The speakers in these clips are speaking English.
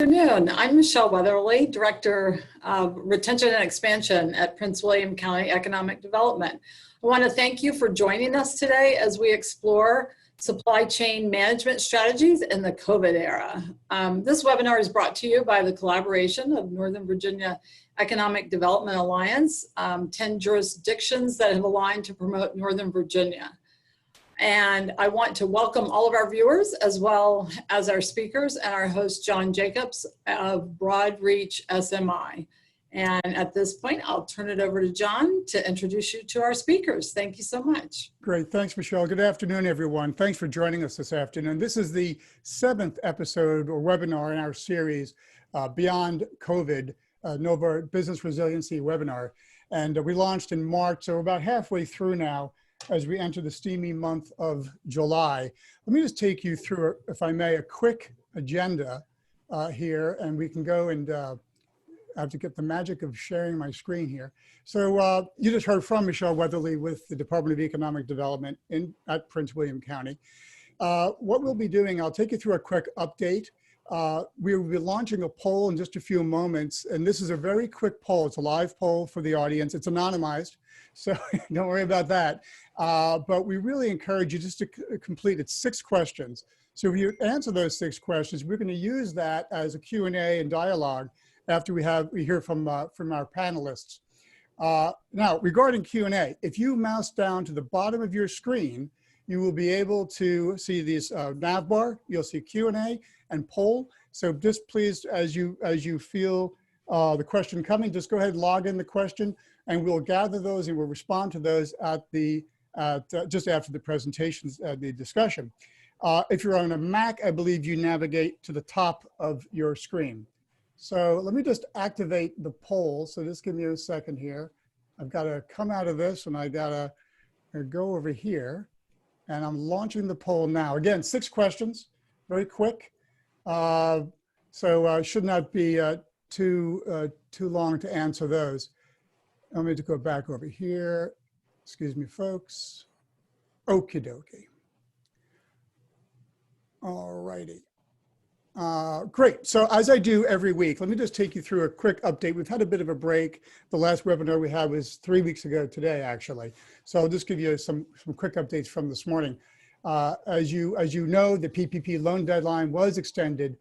Good afternoon. I'm Michelle Weatherly, Director of Retention and Expansion at Prince William County Economic Development. I want to thank you for joining us today as we explore supply chain management strategies in the COVID era. This webinar is brought to you by the collaboration of Northern Virginia Economic Development Alliance, 10 jurisdictions that have aligned to promote Northern Virginia. And I want to welcome all of our viewers as well as our speakers and our host, John Jacobs of Broadreach SMI. And at this point, I'll turn it over to John to introduce you to our speakers. Thank you so much. Great, thanks, Michelle. Good afternoon, everyone. Thanks for joining us this afternoon. This is the 7th episode or webinar in our series, Beyond COVID, Nova Business Resiliency webinar. And we launched in March, so we're about halfway through now as we enter the steamy month of July. Let me just take you through, if I may, a quick agenda here, and we can go and I have to get the magic of sharing my screen here. So you just heard from Michelle Weatherly with the Department of Economic Development at Prince William County. What we'll be doing, I'll take you through a quick update. We will be launching a poll in just a few moments, and this is a very quick poll. It's a live poll for the audience. It's anonymized, so don't worry about that. But we really encourage you just to complete it. 6 questions. So if you answer those 6 questions, we're going to use that as a Q&A and dialogue after we hear from our panelists. Now, regarding Q&A, if you mouse down to the bottom of your screen, you will be able to see this nav bar. You'll see Q&A and poll. So just please, as you feel the question coming, just go ahead and log in the question, and we'll gather those and we'll respond to those at just after the presentations, the discussion. If you're on a Mac, I believe you navigate to the top of your screen. So let me just activate the poll. So just give me a second here. I've got to come out of this and I got to go over here, and I'm launching the poll now. Again, 6 questions, very quick. So should not be too long to answer those. Let me just go back over here. Excuse me, folks. Okie dokie. All righty. Great. So as I do every week, let me just take you through a quick update. We've had a bit of a break. The last webinar we had was 3 weeks ago today, actually. So I'll just give you some quick updates from this morning. As you know, the PPP loan deadline was extended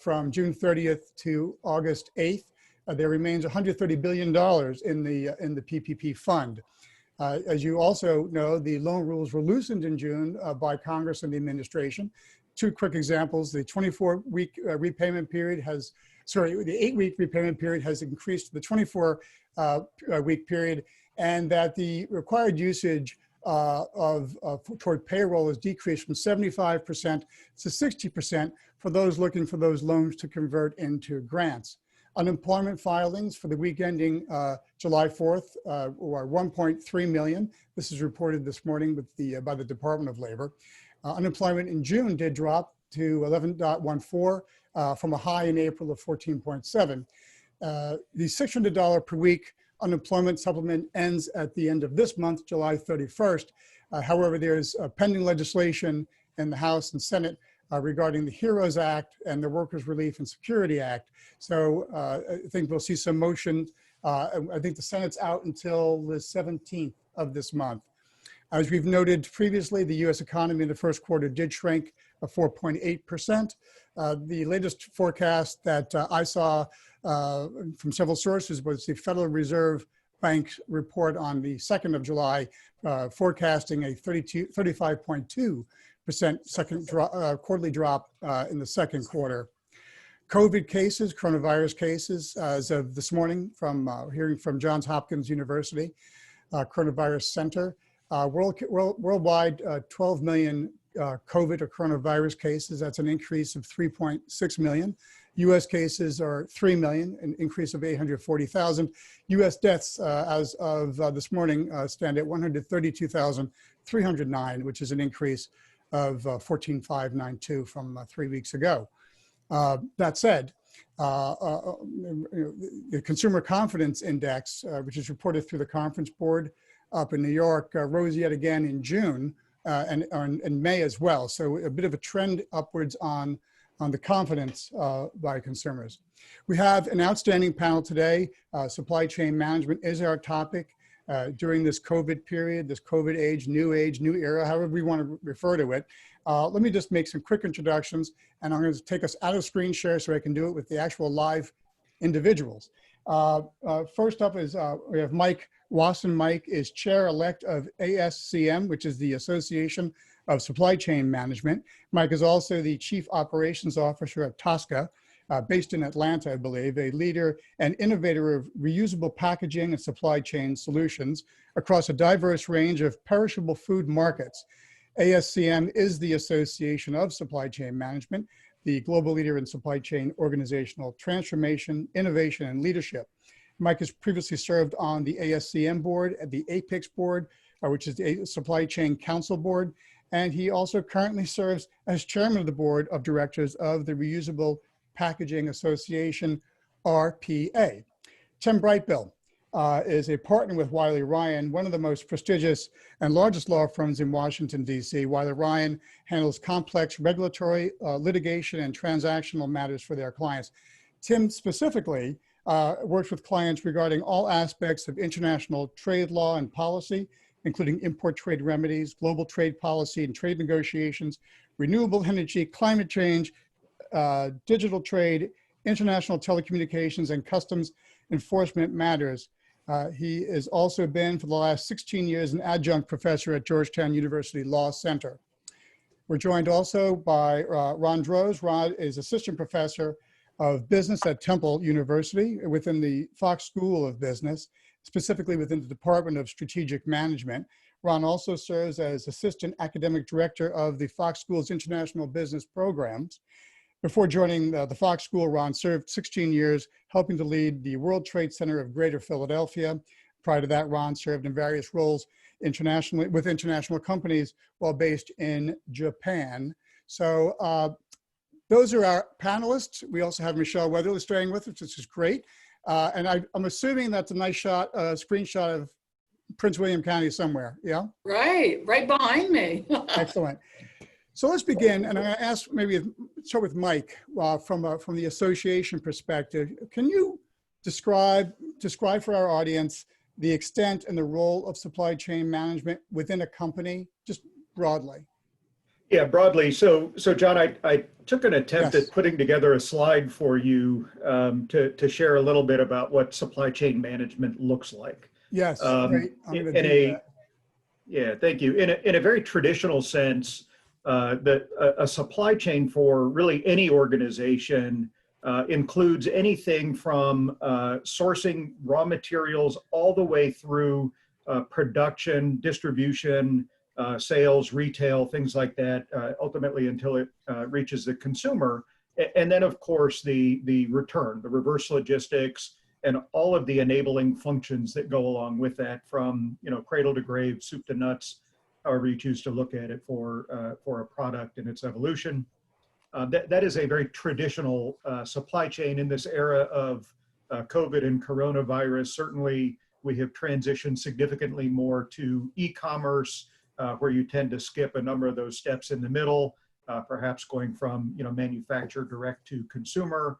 from June 30th to August 8th. There remains $130 billion in the PPP fund. As you also know, the loan rules were loosened in June by Congress and the administration. 2 quick examples: the 24-week repayment period the 8-week repayment period has increased to the 24-week period, and that the required usage toward payroll is decreased from 75% to 60% for those looking for those loans to convert into grants. Unemployment filings for the week ending July 4th were 1.3 million. This is reported this morning by the Department of Labor. Unemployment in June did drop to 11.14 from a high in April of 14.7. The $600 per week unemployment supplement ends at the end of this month, July 31st. However, there's pending legislation in the House and Senate regarding the HEROES Act and the Workers' Relief and Security Act. So I think we'll see some motion. I think the Senate's out until the 17th of this month. As we've noted previously, the U.S. economy in the first quarter did shrink 4.8%. The latest forecast that I saw from several sources was the Federal Reserve Bank's report on the 2nd of July, forecasting a 35.2% quarterly drop in the second quarter. COVID cases, coronavirus cases, as of this morning, from hearing from Johns Hopkins University Coronavirus Center, worldwide 12 million COVID or coronavirus cases. That's an increase of 3.6 million. U.S. cases are 3 million, an increase of 840,000. U.S. deaths as of this morning stand at 132,309, which is an increase of 14,592 from 3 weeks ago. That said, the Consumer Confidence Index, which is reported through the Conference Board up in New York, rose yet again in June and in May as well. So a bit of a trend upwards on on the confidence by consumers. We have an outstanding panel today. Supply chain management is our topic during this COVID period, this COVID age, new era, however we want to refer to it. Let me just make some quick introductions, and I'm going to take us out of screen share so I can do it with the actual live individuals. First up is we have Mike Wasson. Mike is chair-elect of ASCM, which is the Association of Supply Chain Management. Mike is also the Chief Operations Officer at Tosca, based in Atlanta, I believe, a leader and innovator of reusable packaging and supply chain solutions across a diverse range of perishable food markets. ASCM is the Association of Supply Chain Management, the global leader in supply chain organizational transformation, innovation, and leadership. Mike has previously served on the ASCM board, at the APIX board, which is the Supply Chain Council Board, and he also currently serves as chairman of the board of directors of the Reusable Packaging Association, RPA. Tim Brightbill is a partner with Wiley Ryan, one of the most prestigious and largest law firms in Washington, D.C. Wiley Ryan handles complex regulatory, litigation, and transactional matters for their clients. Tim specifically works with clients regarding all aspects of international trade law and policy, including import trade remedies, global trade policy and trade negotiations, renewable energy, climate change, digital trade, international telecommunications, and customs enforcement matters. He has also been, for the last 16 years, an adjunct professor at Georgetown University Law Center. We're joined also by Ron Droz. Ron is assistant professor of business at Temple University within the Fox School of Business, specifically within the Department of Strategic Management. Ron also serves as assistant academic director of the Fox School's International Business Programs. Before joining the Fox School, Ron served 16 years helping to lead the World Trade Center of Greater Philadelphia. Prior to that, Ron served in various roles internationally with international companies while based in Japan. So those are our panelists. We also have Michelle Weatherly staying with us, which is great. And I'm assuming that's a nice shot, screenshot of Prince William County somewhere, yeah? Right behind me. Excellent. So let's begin, and I'm going to ask, maybe start with Mike from the association perspective. Can you describe for our audience the extent and the role of supply chain management within a company, just broadly? Yeah, broadly. So John, I took an attempt at putting together a slide for you to share a little bit about what supply chain management looks like. Yes, great. I'm going to do that. Yeah, thank you. In a very traditional sense, a supply chain for really any organization includes anything from sourcing raw materials all the way through production, distribution, sales, retail, things like that, ultimately until it reaches the consumer. And then, of course, the return, the reverse logistics, and all of the enabling functions that go along with that, from cradle to grave, soup to nuts, however you choose to look at it for a product and its evolution. That is a very traditional supply chain. In this era of COVID and coronavirus, certainly we have transitioned significantly more to e-commerce, where you tend to skip a number of those steps in the middle, perhaps going from manufacturer direct to consumer,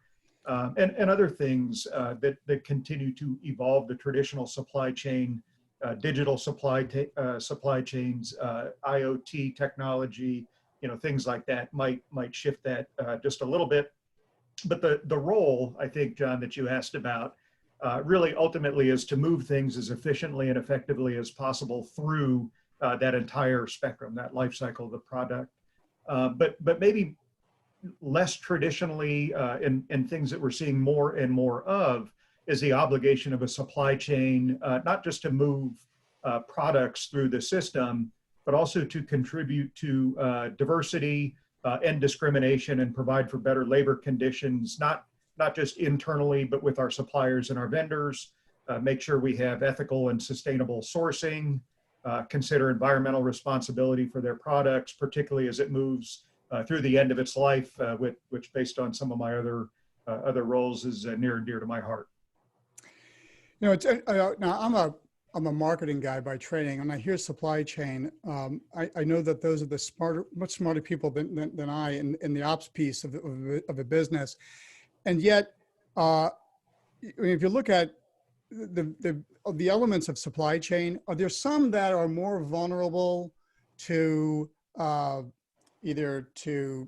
and other things that continue to evolve the traditional supply chain. Digital supply chains, IoT technology, things like that might shift that just a little bit. But the role, I think, John, that you asked about really ultimately is to move things as efficiently and effectively as possible through that entire spectrum, that life cycle of the product. But maybe less traditionally, in things that we're seeing more and more of, is the obligation of a supply chain, not just to move products through the system, but also to contribute to diversity and discrimination, and provide for better labor conditions, not just internally, but with our suppliers and our vendors, make sure we have ethical and sustainable sourcing, consider environmental responsibility for their products, particularly as it moves through the end of its life, which based on some of my other roles is near and dear to my heart. Now I'm a I'm a marketing guy by training, and I hear supply chain. I know that those are the smarter, much smarter people than I in the ops piece of a business. And yet, if you look at the elements of supply chain, are there some that are more vulnerable to either to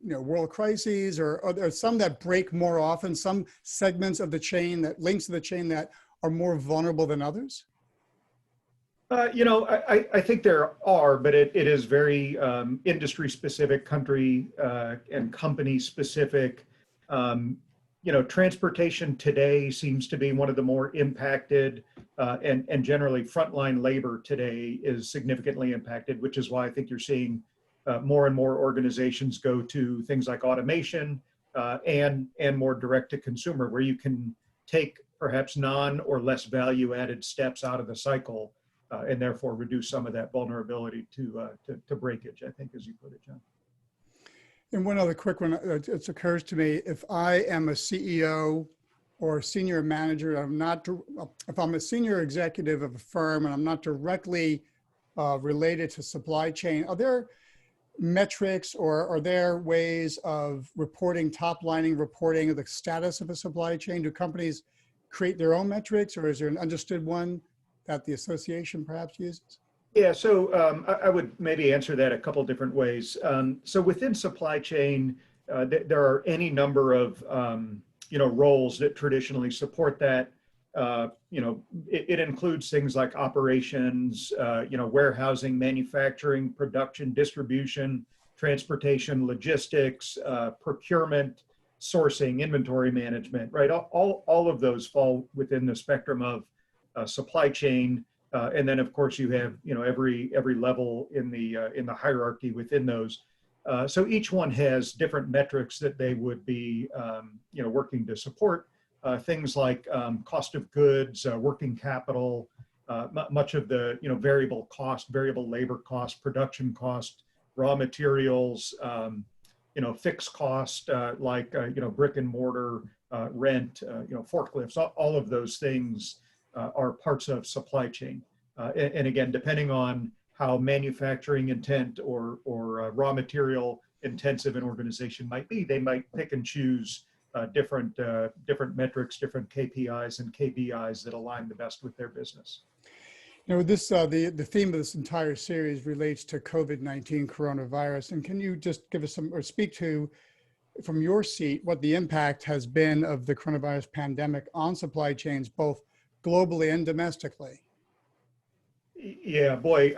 world crises, or are there some that break more often, some segments of the chain, that links to the chain, that are more vulnerable than others? I think there are, but it is very industry specific, country and company specific. Transportation today seems to be one of the more impacted, and generally frontline labor today is significantly impacted, which is why I think you're seeing more and more organizations go to things like automation and more direct to consumer, where you can take perhaps non or less value added steps out of the cycle and therefore reduce some of that vulnerability to breakage, I think, as you put it, John. And one other quick one, it occurs to me, if I am a CEO or a senior manager, if I'm a senior executive of a firm and I'm not directly related to supply chain, are there metrics or are there ways of reporting, top-lining reporting of the status of a supply chain? Do companies create their own metrics, or is there an understood one that the association perhaps uses? Yeah, so I would maybe answer that a couple different ways. So within supply chain, there are any number of roles that traditionally support that. It includes things like operations, warehousing, manufacturing, production, distribution, transportation, logistics, procurement, sourcing, inventory management, right? All of those fall within the spectrum of supply chain. And then, of course, you have every level in the hierarchy within those. So each one has different metrics that they would be working to support. Things like cost of goods, working capital, much of the variable cost, variable labor cost, production cost, raw materials, fixed cost like brick and mortar, rent, forklifts. All of those things are parts of supply chain. And again, depending on how manufacturing intent or raw material intensive an organization might be, they might pick and choose different metrics, different KPIs and KBIs that align the best with their business. This the theme of this entire series relates to COVID-19 coronavirus. And can you just give us or speak to, from your seat, what the impact has been of the coronavirus pandemic on supply chains, both globally and domestically? Yeah, boy,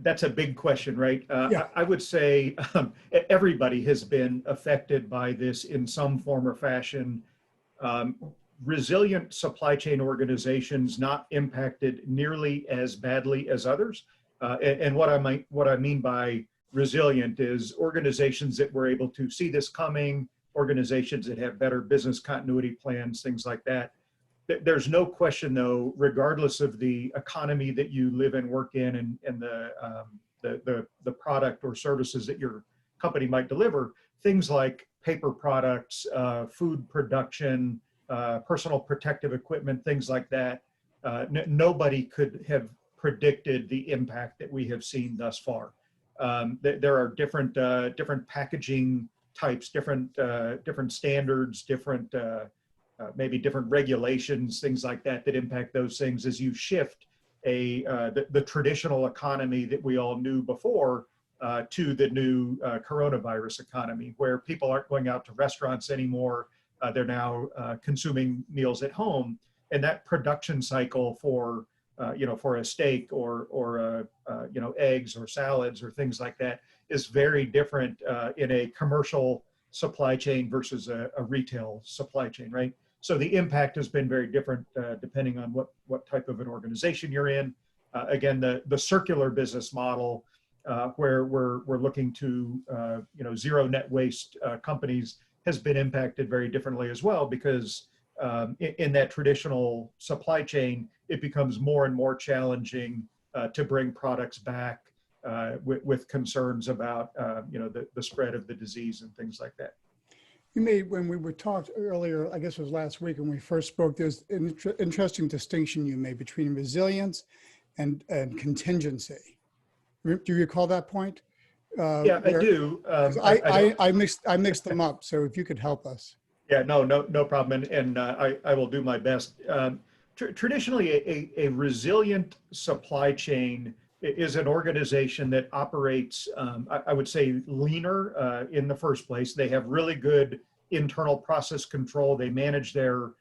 that's a big question, right? Yeah. I would say everybody has been affected by this in some form or fashion. Resilient supply chain organizations not impacted nearly as badly as others. And what I mean by resilient is organizations that were able to see this coming, organizations that have better business continuity plans, things like that. There's no question, though, regardless of the economy that you live and work in and the product or services that your company might deliver, things like paper products, food production, personal protective equipment, things like that, nobody could have predicted the impact that we have seen thus far. There are different packaging types, different standards, maybe different regulations, things like that impact those things as you shift the traditional economy that we all knew before to the new coronavirus economy, where people aren't going out to restaurants anymore. They're now consuming meals at home, and that production cycle for a steak or eggs or salads or things like that is very different in a commercial supply chain versus a retail supply chain, right? So the impact has been very different depending on what type of an organization you're in. Again, the circular business model where we're looking to zero net waste companies has been impacted very differently as well, because in that traditional supply chain, it becomes more and more challenging to bring products back with concerns about the spread of the disease and things like that. You made, when we were talked earlier, I guess it was last week when we first spoke, there's an interesting distinction you made between resilience and contingency. Do you recall that point? Yeah, I do. 'Cause I mixed them up. So if you could help us. Yeah, no problem, and I will do my best. Traditionally, a resilient supply chain is an organization that operates, I would say, leaner in the first place. They have really good internal process control. They manage their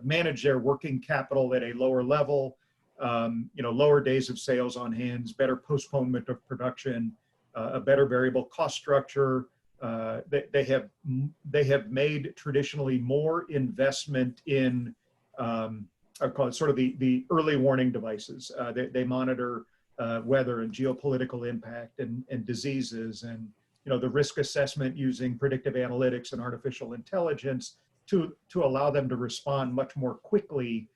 manage their working capital at a lower level. Lower days of sales on hands, better postponement of production, a better variable cost structure. They have made traditionally more investment in I call it sort of the early warning devices. They monitor weather and geopolitical impact and diseases, and the risk assessment using predictive analytics and artificial intelligence to allow them to respond much more quickly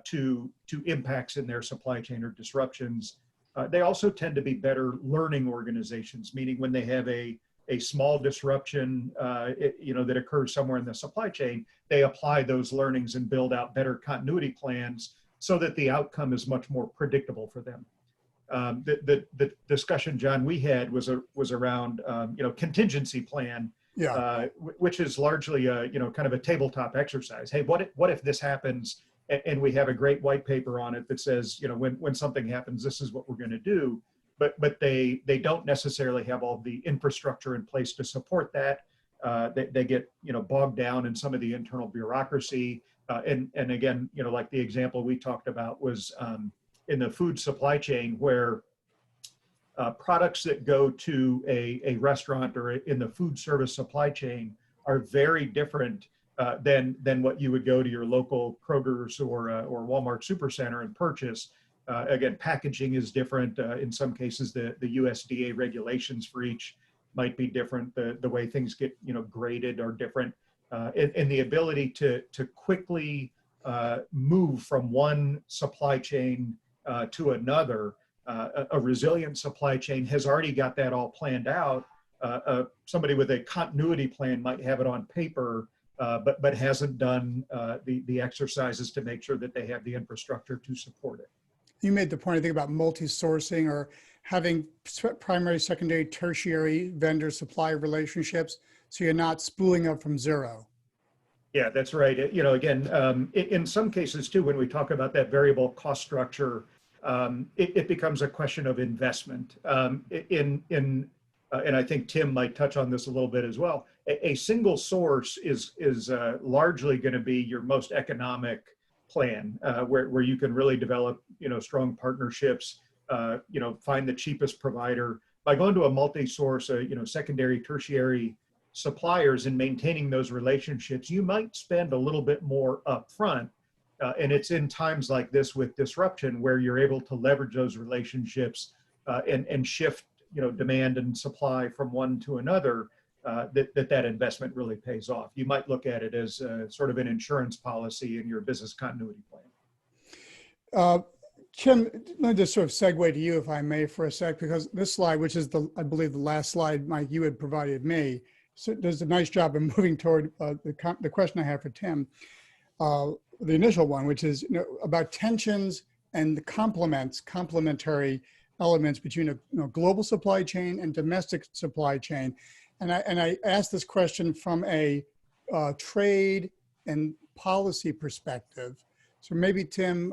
to impacts in their supply chain or disruptions. They also tend to be better learning organizations, meaning when they have a small disruption, that occurs somewhere in the supply chain, they apply those learnings and build out better continuity plans so that the outcome is much more predictable for them. The discussion, John, we had was around contingency plan, Yeah. which is largely kind of a tabletop exercise. Hey, what if this happens? And we have a great white paper on it that says, when something happens, this is what we're going to do. But they don't necessarily have all the infrastructure in place to support that. They get bogged down in some of the internal bureaucracy. And again, like the example we talked about was in the food supply chain, where products that go to a restaurant or in the food service supply chain are very different than what you would go to your local Kroger's or Walmart Supercenter and purchase. Again, packaging is different. In some cases, the USDA regulations for each might be different. The way things get graded are different. And the ability to quickly move from one supply chain to another, a resilient supply chain has already got that all planned out. Somebody with a continuity plan might have it on paper, but hasn't done the exercises to make sure that they have the infrastructure to support it. You made the point, I think, about multi-sourcing or having primary, secondary, tertiary vendor supply relationships, so you're not spooling up from zero. Yeah, that's right. Again, in some cases too, when we talk about that variable cost structure, it becomes a question of investment. And I think Tim might touch on this a little bit as well. A single source is largely going to be your most economic plan, where you can really develop strong partnerships, find the cheapest provider. By going to a multi-source, secondary, tertiary suppliers and maintaining those relationships, you might spend a little bit more upfront. And it's in times like this with disruption where you're able to leverage those relationships and shift demand and supply from one to another, that investment really pays off. You might look at it as sort of an insurance policy in your business continuity plan. Kim, let me just sort of segue to you, if I may, for a sec, because this slide, which is I believe the last slide, Mike, you had provided me, so does a nice job of moving toward the question I have for Tim, the initial one, which is about tensions and the complementary elements between a global supply chain and domestic supply chain. And I asked this question from a trade and policy perspective. So maybe Tim,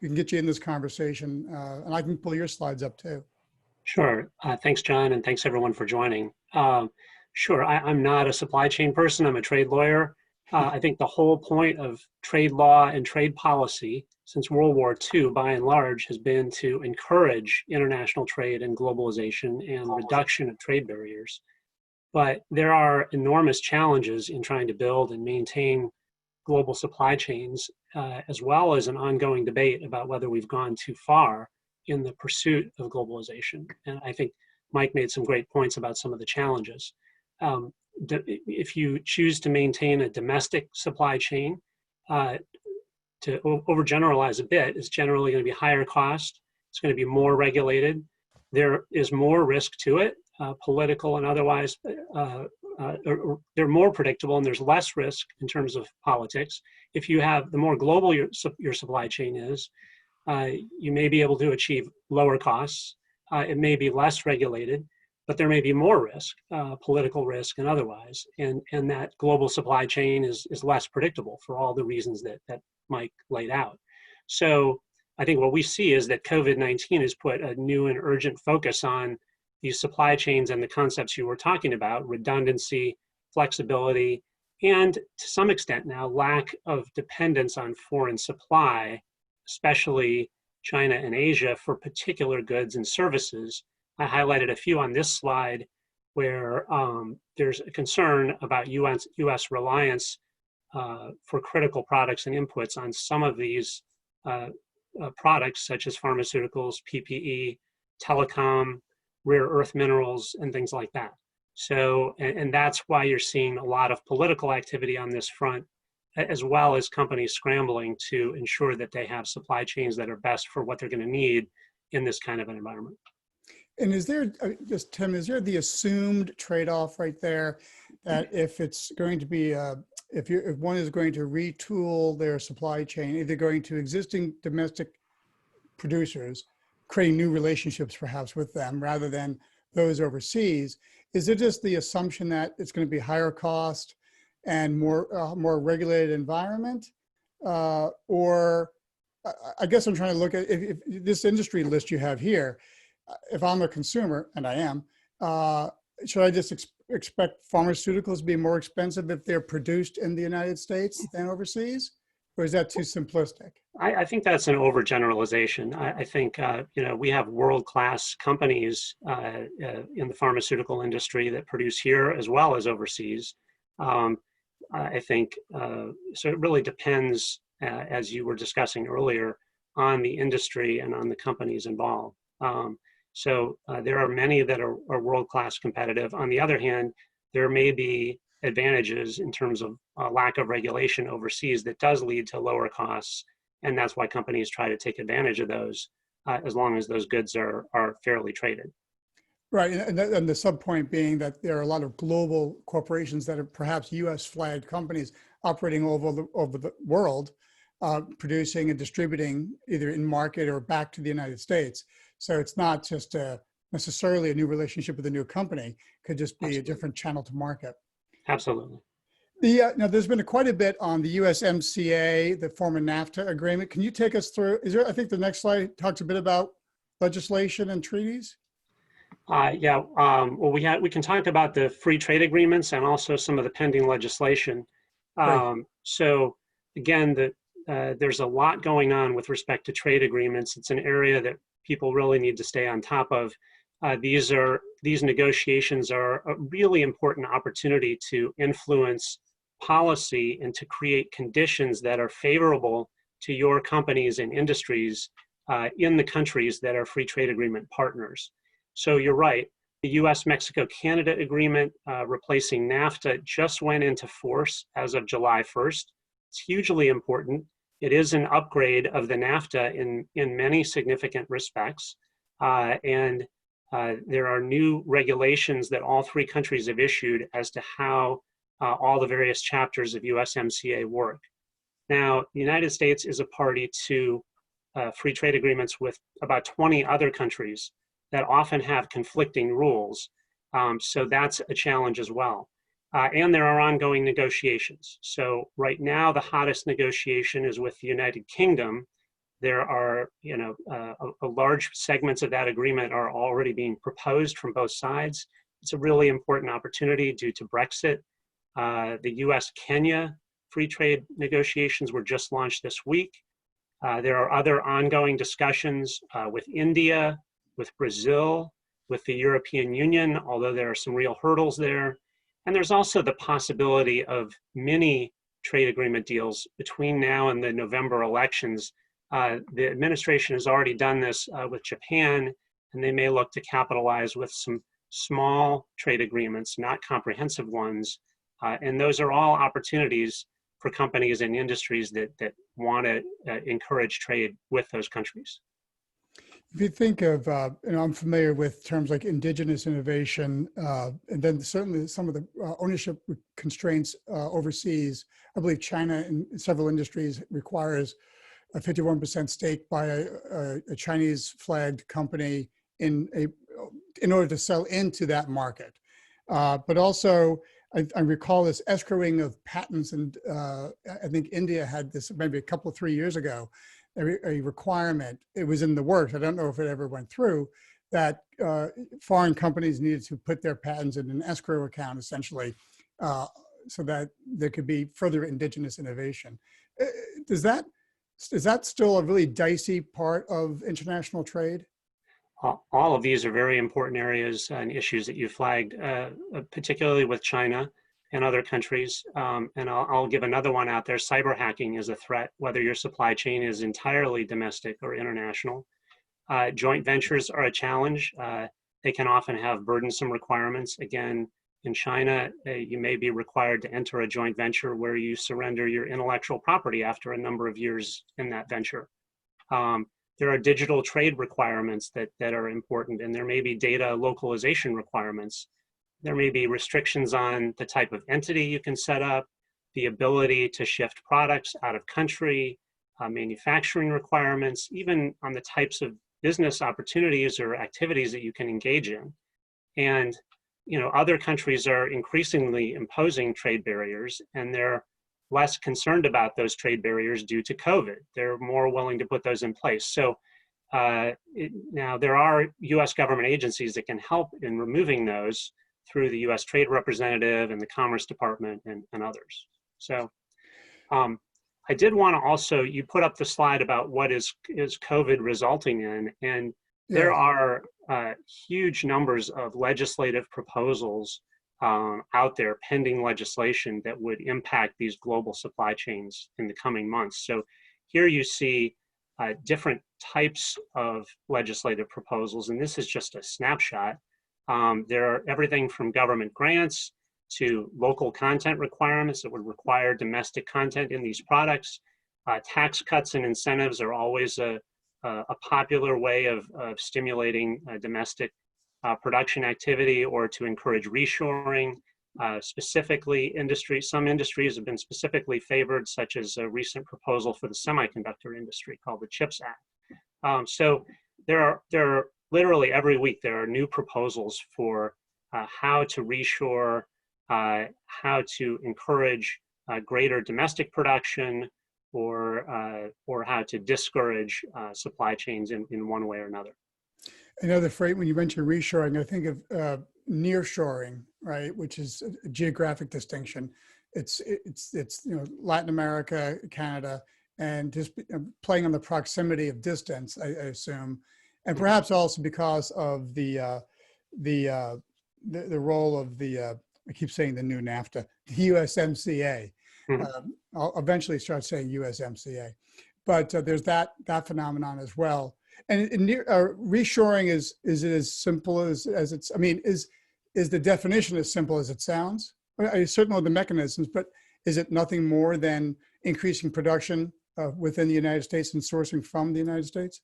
we can get you in this conversation, and I can pull your slides up too. Sure. Thanks, John, and thanks everyone for joining. Sure, I'm not a supply chain person. I'm a trade lawyer. I think the whole point of trade law and trade policy since World War II, by and large, has been to encourage international trade and globalization and reduction of trade barriers. But there are enormous challenges in trying to build and maintain global supply chains, as well as an ongoing debate about whether we've gone too far in the pursuit of globalization. And I think Mike made some great points about some of the challenges. If you choose to maintain a domestic supply chain, to overgeneralize a bit, it's generally going to be higher cost. It's going to be more regulated. There is more risk to it, political and otherwise, they're more predictable and there's less risk in terms of politics. If you have, the more global your supply chain is, you may be able to achieve lower costs. It may be less regulated, but there may be more risk, political risk and otherwise. And that global supply chain is less predictable for all the reasons that Mike laid out. So I think what we see is that COVID-19 has put a new and urgent focus on these supply chains and the concepts you were talking about: redundancy, flexibility, and to some extent now lack of dependence on foreign supply, especially China and Asia, for particular goods and services. I highlighted a few on this slide where there's a concern about US reliance for critical products and inputs on some of these products, such as pharmaceuticals, PPE, telecom, rare earth minerals, and things like that. So, and that's why you're seeing a lot of political activity on this front, as well as companies scrambling to ensure that they have supply chains that are best for what they're going to need in this kind of an environment. And is there, just Tim, is there the assumed trade-off right there that if it's going to be, if one is going to retool their supply chain, either going to existing domestic producers, creating new relationships perhaps with them rather than those overseas, is it just the assumption that it's going to be higher cost and more regulated environment? Or I guess I'm trying to look at if this industry list you have here, if I'm a consumer, and I am, should I just expect pharmaceuticals to be more expensive if they're produced in the United States than overseas? Or is that too simplistic? I think that's an overgeneralization. I think we have world-class companies in the pharmaceutical industry that produce here as well as overseas. I think so. It really depends, as you were discussing earlier, on the industry and on the companies involved. So there are many that are world-class competitive. On the other hand, there may be advantages in terms of lack of regulation overseas that does lead to lower costs. And that's why companies try to take advantage of those as long as those goods are fairly traded. Right, and the sub point being that there are a lot of global corporations that are perhaps US flagged companies operating over the world, producing and distributing either in market or back to the United States. So it's not just necessarily a new relationship with a new company, it could just be a different channel to market. Absolutely. Now, there's been quite a bit on the USMCA, the former NAFTA agreement. Can you take us through, I think the next slide talks a bit about legislation and treaties? Well, we can talk about the free trade agreements and also some of the pending legislation. So again, there's a lot going on with respect to trade agreements. It's an area that people really need to stay on top of. These negotiations are a really important opportunity to influence policy and to create conditions that are favorable to your companies and industries in the countries that are free trade agreement partners. So you're right, the US-Mexico-Canada agreement replacing NAFTA just went into force as of July 1st. It's hugely important. It is an upgrade of the NAFTA in many significant respects. And there are new regulations that all three countries have issued as to how all the various chapters of USMCA work. Now, the United States is a party to free trade agreements with about 20 other countries that often have conflicting rules. So that's a challenge as well. And there are ongoing negotiations. So right now, the hottest negotiation is with the United Kingdom. There are, a large segments of that agreement are already being proposed from both sides. It's a really important opportunity due to Brexit. The US-Kenya free trade negotiations were just launched this week. There are other ongoing discussions with India, with Brazil, with the European Union, although there are some real hurdles there. And there's also the possibility of mini trade agreement deals between now and the November elections. The administration has already done this with Japan, and they may look to capitalize with some small trade agreements, not comprehensive ones. And those are all opportunities for companies and industries that want to encourage trade with those countries. If you think of, I'm familiar with terms like indigenous innovation, and then certainly some of the ownership constraints overseas. I believe China in several industries requires a 51% stake by a Chinese flagged company in order to sell into that market. But also, I recall this escrowing of patents, and I think India had this maybe a couple, 3 years ago, a requirement. It was in the works. I don't know if it ever went through, that foreign companies needed to put their patents in an escrow account, essentially, so that there could be further indigenous innovation. Is that still a really dicey part of international trade? All of these are very important areas and issues that you flagged, particularly with China and other countries. And I'll give another one out there. Cyber hacking is a threat, whether your supply chain is entirely domestic or international. Joint ventures are a challenge. They can often have burdensome requirements. Again, in China, you may be required to enter a joint venture where you surrender your intellectual property after a number of years in that venture. There are digital trade requirements that are important, and there may be data localization requirements. There may be restrictions on the type of entity you can set up, the ability to shift products out of country, manufacturing requirements, even on the types of business opportunities or activities that you can engage in. And other countries are increasingly imposing trade barriers, and they're less concerned about those trade barriers due to COVID. They're more willing to put those in place. So now there are US government agencies that can help in removing those through the US Trade Representative and the Commerce Department and others. So I did want to also, you put up the slide about what is COVID resulting in, and there are huge numbers of legislative proposals out there, pending legislation that would impact these global supply chains in the coming months. So here you see different types of legislative proposals, and this is just a snapshot. There are everything from government grants to local content requirements that would require domestic content in these products. Tax cuts and incentives are always a popular way of stimulating domestic production activity, or to encourage reshoring. Specifically, some industries have been specifically favored, such as a recent proposal for the semiconductor industry called the CHIPS Act. So there are literally every week there are new proposals for how to reshore, how to encourage greater domestic production, or how to discourage supply chains in one way or another. Another phrase, when you mention reshoring, I think of nearshoring, right, which is a geographic distinction. It's Latin America, Canada, and just playing on the proximity of distance, I assume, and perhaps also because of the role of the I keep saying the new NAFTA, the USMCA. I'll eventually start saying USMCA, but there's that phenomenon as well. And reshoring is it as simple as it's? I mean, is the definition as simple as it sounds? I certainly know the mechanisms, but is it nothing more than increasing production within the United States and sourcing from the United States?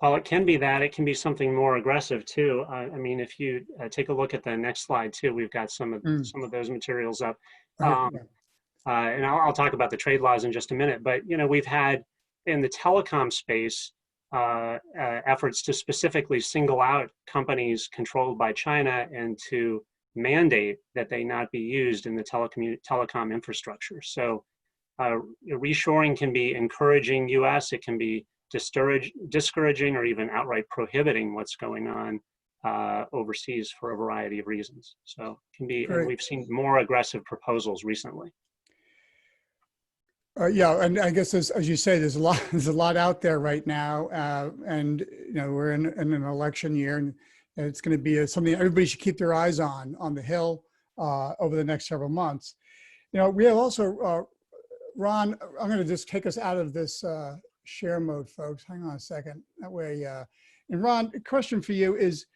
Well, it can be that. It can be something more aggressive too. I mean, if you take a look at the next slide too, we've got some of those materials up. And I'll talk about the trade laws in just a minute. But we've had in the telecom space efforts to specifically single out companies controlled by China and to mandate that they not be used in the telecom infrastructure. So reshoring can be encouraging US, it can be discouraging or even outright prohibiting what's going on overseas for a variety of reasons. So it can be, and we've seen more aggressive proposals recently. Yeah, and I guess as you say, there's a lot out there right now, and we're in an election year, and it's going to be something everybody should keep their eyes on the Hill over the next several months. We have also Ron. I'm going to just take us out of this share mode, folks. Hang on a second. That way, and Ron, a question for you is,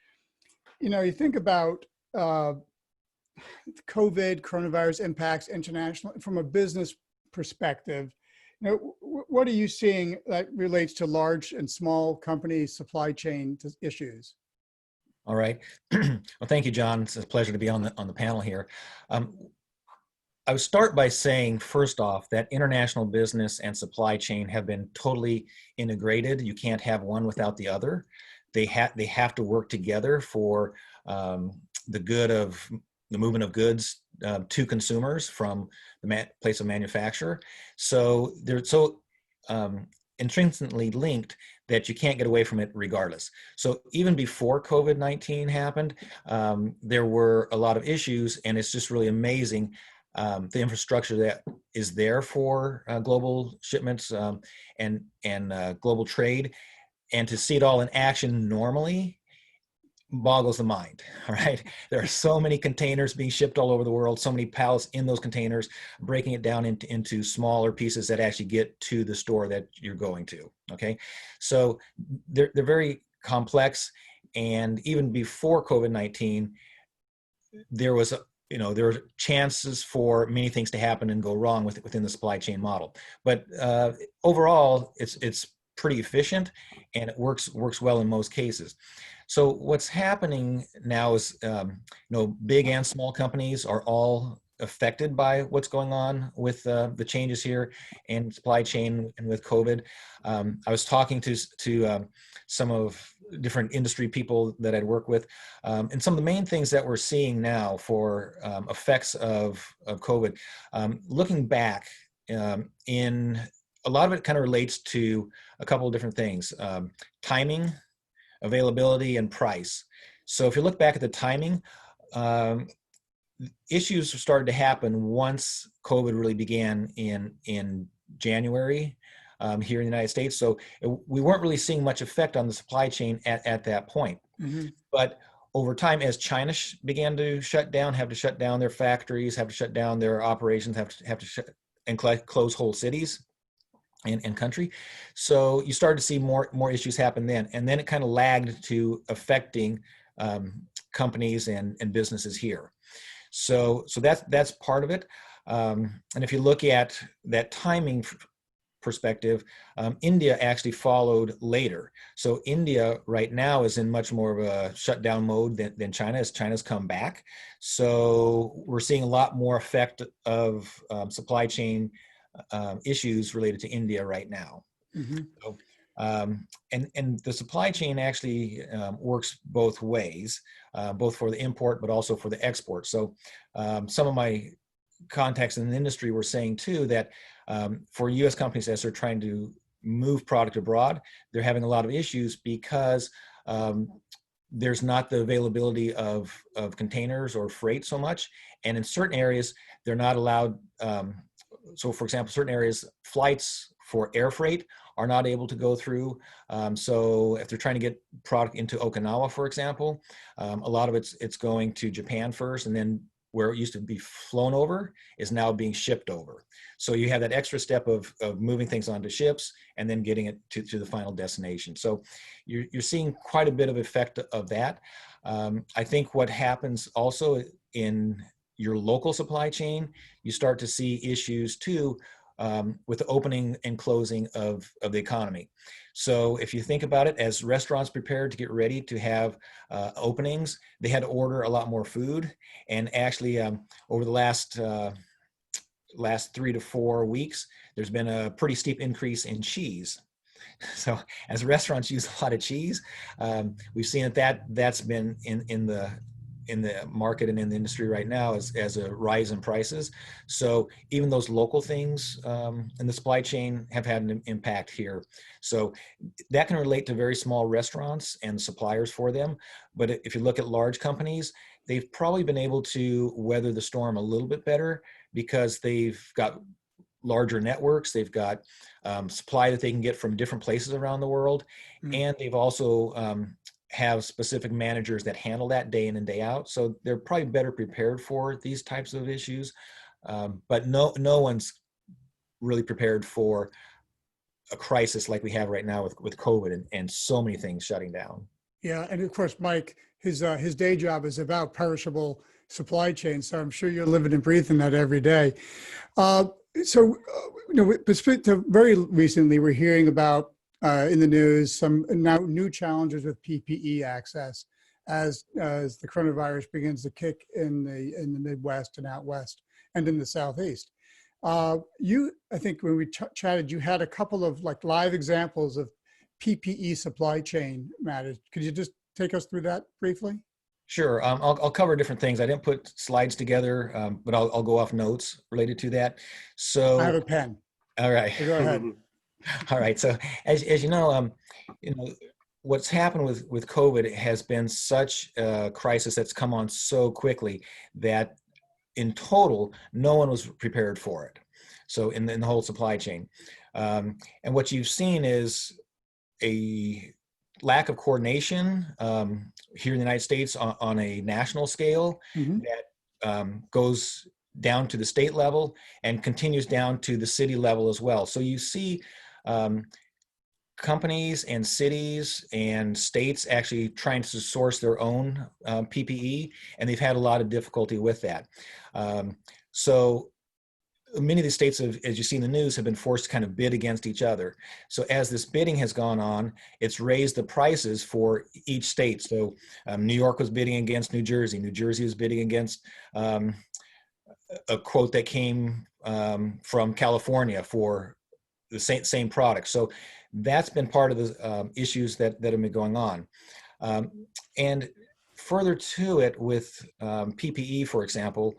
you think about COVID, coronavirus impacts international from a business perspective. Now, what are you seeing that relates to large and small companies' supply chain issues? All right. Well, thank you, John. It's a pleasure to be on the panel here. I would start by saying, first off, that international business and supply chain have been totally integrated. You can't have one without the other. They have to work together for the good of the movement of goods to consumers from the place of manufacture. So they're so intrinsically linked that you can't get away from it regardless. So even before COVID-19 happened, there were a lot of issues, and it's just really amazing the infrastructure that is there for global shipments and global trade, and to see it all in action normally boggles the mind. All right, there are so many containers being shipped all over the world, so many pallets in those containers, breaking it down into smaller pieces that actually get to the store that you're going to. Okay, so they're very complex, and even before COVID-19, there was there were chances for many things to happen and go wrong within the supply chain model. But overall, it's pretty efficient, and it works well in most cases. So what's happening now is, big and small companies are all affected by what's going on with the changes here in supply chain and with COVID. I was talking to some of different industry people that I'd work with, and some of the main things that we're seeing now for effects of COVID, looking back, in a lot of it kind of relates to a couple of different things: timing, availability, and price. So if you look back at the timing, issues started to happen once COVID really began in January here in the United States. So we weren't really seeing much effect on the supply chain at that point. Mm-hmm. But over time, as China began to shut down, have to shut down their factories, have to shut down their operations, have to close whole cities and country. So you started to see more issues happen then. And then it kind of lagged to affecting companies and businesses here. So that's part of it. And if you look at that timing perspective, India actually followed later. So India right now is in much more of a shutdown mode than China, as China's come back. So we're seeing a lot more effect of supply chain issues related to India right now. Mm-hmm. So, and the supply chain actually works both ways, both for the import, but also for the export. So some of my contacts in the industry were saying too that for U.S. companies, as they're trying to move product abroad, they're having a lot of issues because there's not the availability of containers or freight so much. And in certain areas, they're not allowed. So for example, certain areas, flights for air freight are not able to go through. So if they're trying to get product into Okinawa, for example, a lot of it's going to Japan first, and then where it used to be flown over is now being shipped over. So you have that extra step of moving things onto ships and then getting it to the final destination. So you're seeing quite a bit of effect of that. I think what happens also in your local supply chain, you start to see issues too with the opening and closing of the economy. So if you think about it, as restaurants prepared to get ready to have openings, they had to order a lot more food. And actually over the last 3 to 4 weeks, there's been a pretty steep increase in cheese. So as restaurants use a lot of cheese, we've seen that's been in the market and in the industry right now as a rise in prices. So even those local things in the supply chain have had an impact here. So that can relate to very small restaurants and suppliers for them. But if you look at large companies, they've probably been able to weather the storm a little bit better because they've got larger networks, they've got supply that they can get from different places around the world, and they've also have specific managers that handle that day in and day out. So they're probably better prepared for these types of issues. But no one's really prepared for a crisis like we have right now with COVID and so many things shutting down. Yeah, and of course, Mike, his day job is about perishable supply chain. So I'm sure you're living and breathing that every day. So, very recently, we're hearing about in the news some now new challenges with PPE access as the coronavirus begins to kick in the Midwest and out west and in the Southeast. I think when we chatted, you had a couple of like live examples of PPE supply chain matters. Could you just take us through that briefly? Sure. I'll cover different things. I didn't put slides together, but I'll go off notes related to that. I have So, a pen. all right. So go ahead. All right. So as you know, what's happened with COVID has been such a crisis that's come on so quickly that in total, no one was prepared for it. So in the whole supply chain. And what you've seen is a lack of coordination here in the United States on a national scale Mhm. that goes down to the state level and continues down to the city level as well. So you see um, companies and cities and states actually trying to source their own PPE, and they've had a lot of difficulty with that. So many of the states, as you see in the news, have been forced to kind of bid against each other. So as this bidding has gone on, it's raised the prices for each state. So New York was bidding against New Jersey. New Jersey was bidding against a quote that came from California for the same product. So that's been part of the issues that have been going on. And further to it with PPE, for example,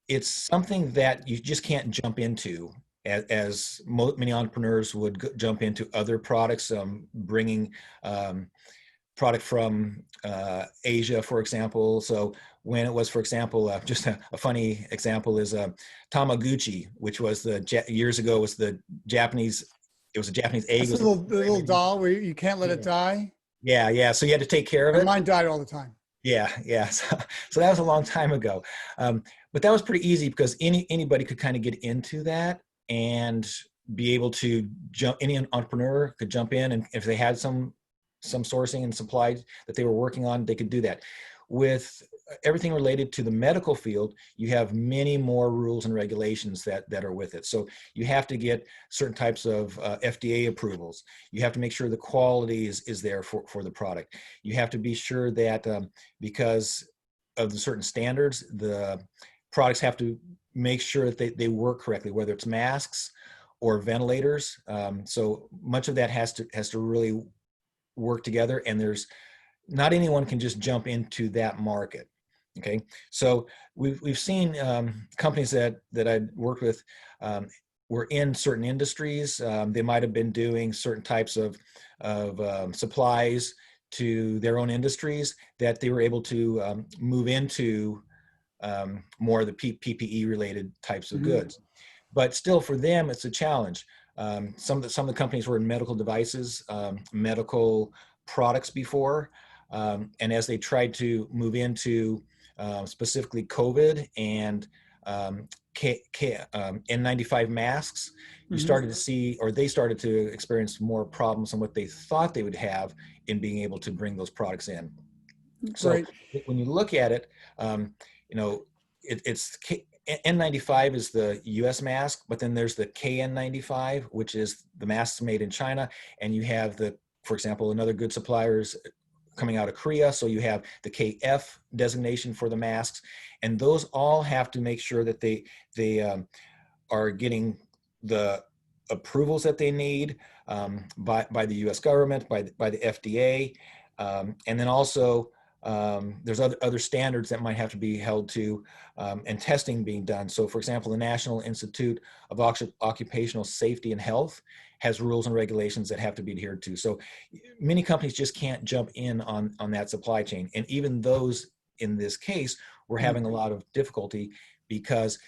it's something that you just can't jump into as many entrepreneurs would jump into other products, bringing product from Asia, for example. So when it was, for example, just a funny example is Tamaguchi, which was years ago was the Japanese, it was a Japanese egg. That's the little doll where you can't let it die. Yeah. So you had to take care of it. Mine died all the time. Yeah. So that was a long time ago. But that was pretty easy because anybody could kind of get into that and be able to jump, any entrepreneur could jump in, and if they had some sourcing and supply that they were working on, they could do that. With everything related to the medical field, you have many more rules and regulations that are with it. So you have to get certain types of FDA approvals. You have to make sure the quality is there for the product. You have to be sure that because of the certain standards, the products have to make sure that they work correctly, whether it's masks or ventilators. So much of that has to really work together, and there's not anyone can just jump into that market. Okay, so we've seen companies that I worked with were in certain industries. They might have been doing certain types of supplies to their own industries that they were able to move into more of the PPE related types of goods. But still, for them, it's a challenge. Some of the companies were in medical devices, medical products before, and as they tried to move into specifically COVID and N95 masks, you started to see, or they started to experience more problems than what they thought they would have in being able to bring those products in. So when you look at it, it's N95 is the US mask, but then there's the KN95, which is the masks made in China. And you have for example, another good supplier is coming out of Korea. So you have the KF designation for the masks. And those all have to make sure that they are getting the approvals that they need by the US government, by the FDA. And then also, there's other standards that might have to be held to and testing being done. So for example, the National Institute of Occupational Safety and Health has rules and regulations that have to be adhered to. So many companies just can't jump in on that supply chain. And even those in this case were having a lot of difficulty because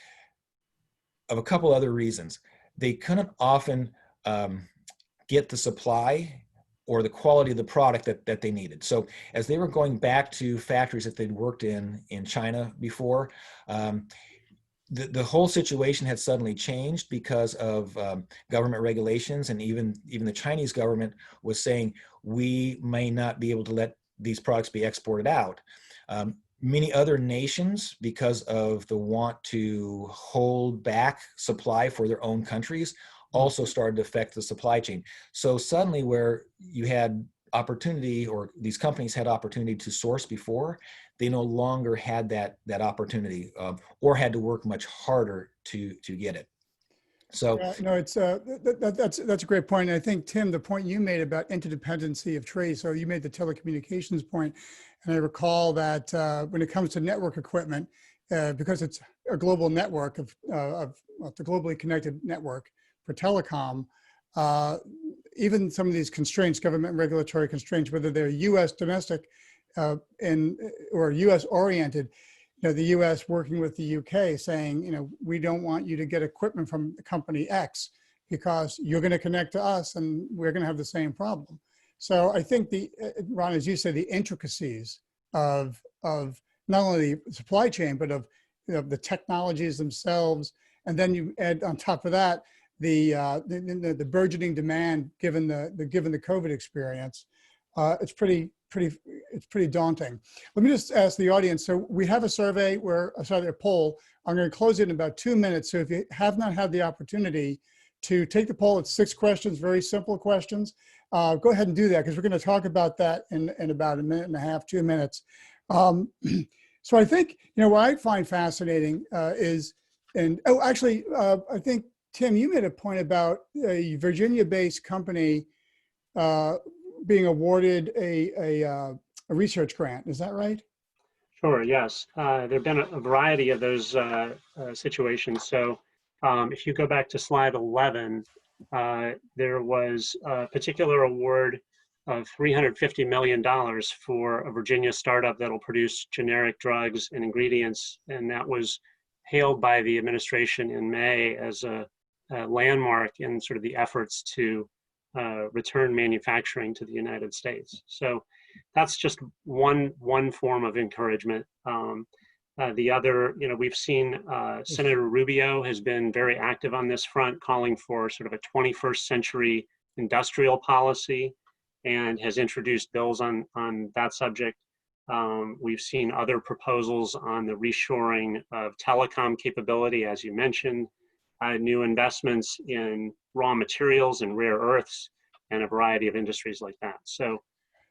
of a couple other reasons. They couldn't often get the supply or the quality of the product that they needed. So as they were going back to factories that they'd worked in China before, the whole situation had suddenly changed because of government regulations, and even the Chinese government was saying, we may not be able to let these products be exported out. Many other nations, because of the want to hold back supply for their own countries, also started to affect the supply chain. So suddenly where you had opportunity, or these companies had opportunity to source before, they no longer had that opportunity, or had to work much harder to get it. So No, it's that's a great point. And I think, Tim, the point you made about interdependency of trade. So you made the telecommunications point, and I recall that when it comes to network equipment, because it's a global network the globally connected network for telecom, even some of these constraints, government regulatory constraints, whether they're U.S. domestic or U.S. oriented. The U.S. working with the U.K. saying, we don't want you to get equipment from the company X because you're going to connect to us and we're going to have the same problem. So I think Ron, as you say, the intricacies of not only the supply chain, but of the technologies themselves, and then you add on top of that the burgeoning demand given the COVID experience. It's pretty daunting. Let me just ask the audience. So we have a survey a poll. I'm going to close it in about 2 minutes. So if you have not had the opportunity to take the poll, it's 6 questions, very simple questions. Go ahead and do that, because we're going to talk about that in about 1.5 minutes, 2 minutes. So I think, what I find fascinating is, I think, Tim, you made a point about a Virginia-based company being awarded a research grant. Is that right? Sure, yes. There have been a variety of those situations. So if you go back to slide 11, there was a particular award of $350 million for a Virginia startup that'll produce generic drugs and ingredients. And that was hailed by the administration in May as a landmark in sort of the efforts to return manufacturing to the United States. So that's just one form of encouragement. The other, we've seen Senator Rubio has been very active on this front, calling for sort of a 21st century industrial policy, and has introduced bills on that subject. We've seen other proposals on the reshoring of telecom capability, as you mentioned, new investments in raw materials and rare earths, and a variety of industries like that. So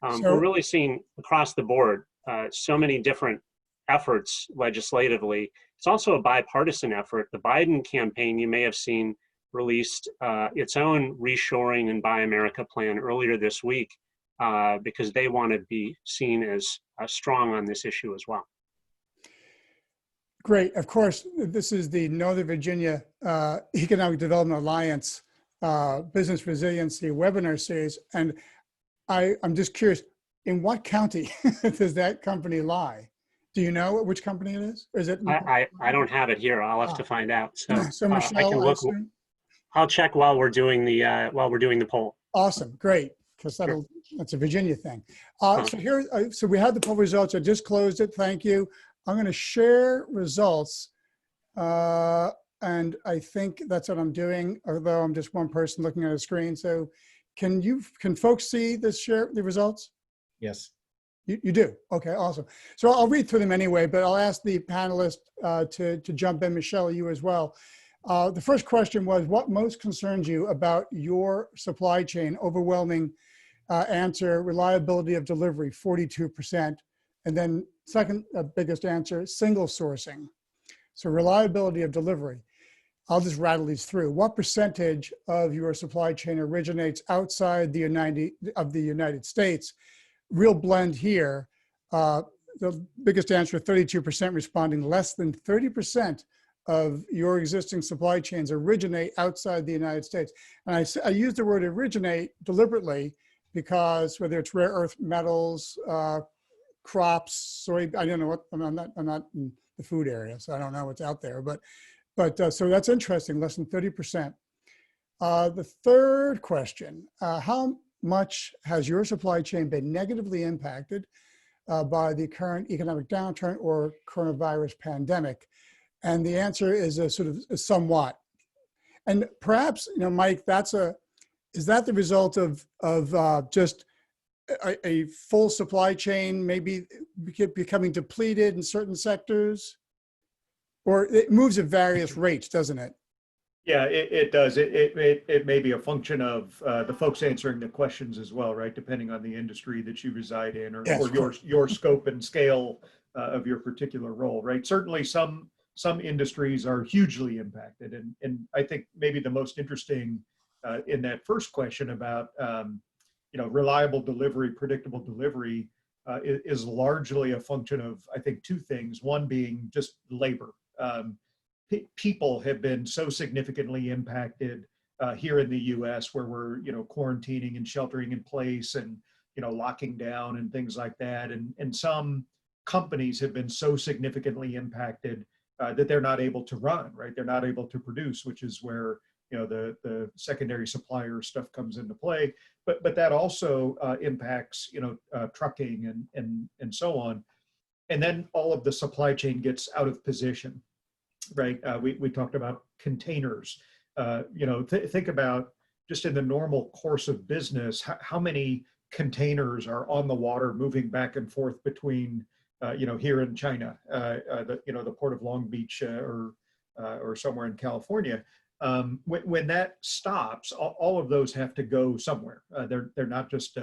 we're really seeing across the board so many different efforts legislatively. It's also a bipartisan effort. The Biden campaign, you may have seen, released its own reshoring and Buy America plan earlier this week because they want to be seen as strong on this issue as well. Great. Of course, this is the Northern Virginia Economic Development Alliance Business Resiliency webinar series. And I'm just curious, in what county does that company lie? Do you know which company it is? Or is it? I don't have it here. I'll have to find out. So Michelle, I can look. I'll check while we're doing the poll. Awesome, great, because that's a Virginia thing. So we had the poll results. I just closed it. Thank you. I'm going to share results, and I think that's what I'm doing. Although I'm just one person looking at a screen. So, can folks see the results? yes. You do? Okay, awesome. So I'll read through them anyway, but I'll ask the panelists to jump in. Michelle, you as well. The first question was, what most concerns you about your supply chain? Overwhelming answer, reliability of delivery, 42%. And then second biggest answer, single sourcing. So reliability of delivery. I'll just rattle these through. What percentage of your supply chain originates outside the United States? Real blend here. The biggest answer, 32%, responding less than 30% of your existing supply chains originate outside the United States. And I use the word originate deliberately because whether it's rare earth metals, crops, soy, I don't know what, I'm not in the food area, so I don't know what's out there, but so that's interesting, less than 30%. The third question, how much has your supply chain been negatively impacted by the current economic downturn or coronavirus pandemic? And the answer is somewhat. And perhaps, Mike, is that the result of just a full supply chain maybe becoming depleted in certain sectors? Or it moves at various rates, doesn't it? Yeah, it does. It may be a function of the folks answering the questions as well, right? Depending on the industry that you reside in, Yes, or of course. your scope and scale of your particular role, right? Certainly, some industries are hugely impacted, and I think maybe the most interesting in that first question about reliable delivery, predictable delivery is largely a function of, I think, two things. One being just labor. People have been so significantly impacted here in the U.S., where we're quarantining and sheltering in place and locking down and things like that, and some companies have been so significantly impacted that they're not able to run, right? They're not able to produce, which is where the secondary supplier stuff comes into play. But that also impacts trucking and so on, and then all of the supply chain gets out of position. Right. We talked about containers. Think about just in the normal course of business, how many containers are on the water moving back and forth between, here in China, the port of Long Beach or somewhere in California. When that stops, all of those have to go somewhere. They're not just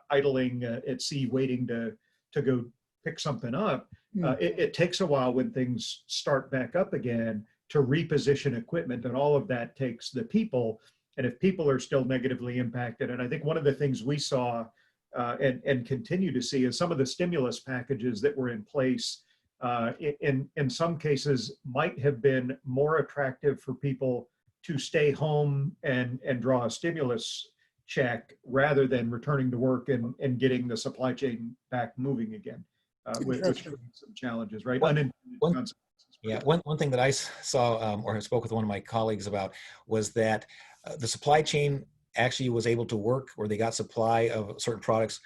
idling at sea waiting to go pick something up. It takes a while when things start back up again to reposition equipment, and all of that takes the people. And if people are still negatively impacted, and I think one of the things we saw and continue to see is some of the stimulus packages that were in place in some cases might have been more attractive for people to stay home and draw a stimulus check rather than returning to work and getting the supply chain back moving again. Which creates some challenges, right? One thing that I saw or spoke with one of my colleagues about was that the supply chain actually was able to work, or they got supply of certain products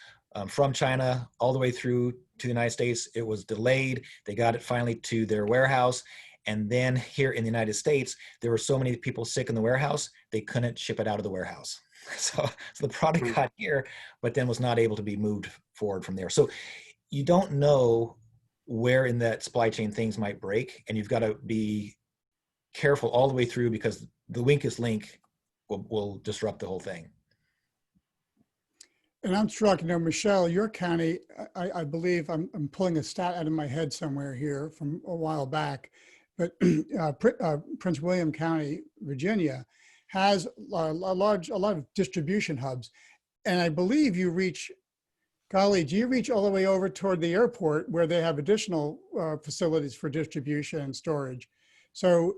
from China all the way through to the United States. It was delayed. They got it finally to their warehouse. And then here in the United States, there were so many people sick in the warehouse, they couldn't ship it out of the warehouse. So the product got here, but then was not able to be moved forward from there. So you don't know where in that supply chain things might break, and you've got to be careful all the way through, because the weakest link will disrupt the whole thing. And I'm struck, Michelle, your county, I believe, I'm pulling a stat out of my head somewhere here from a while back, but Prince William County, Virginia, has a lot of distribution hubs. And I believe you reach, golly, do you reach all the way over toward the airport where they have additional facilities for distribution and storage? So,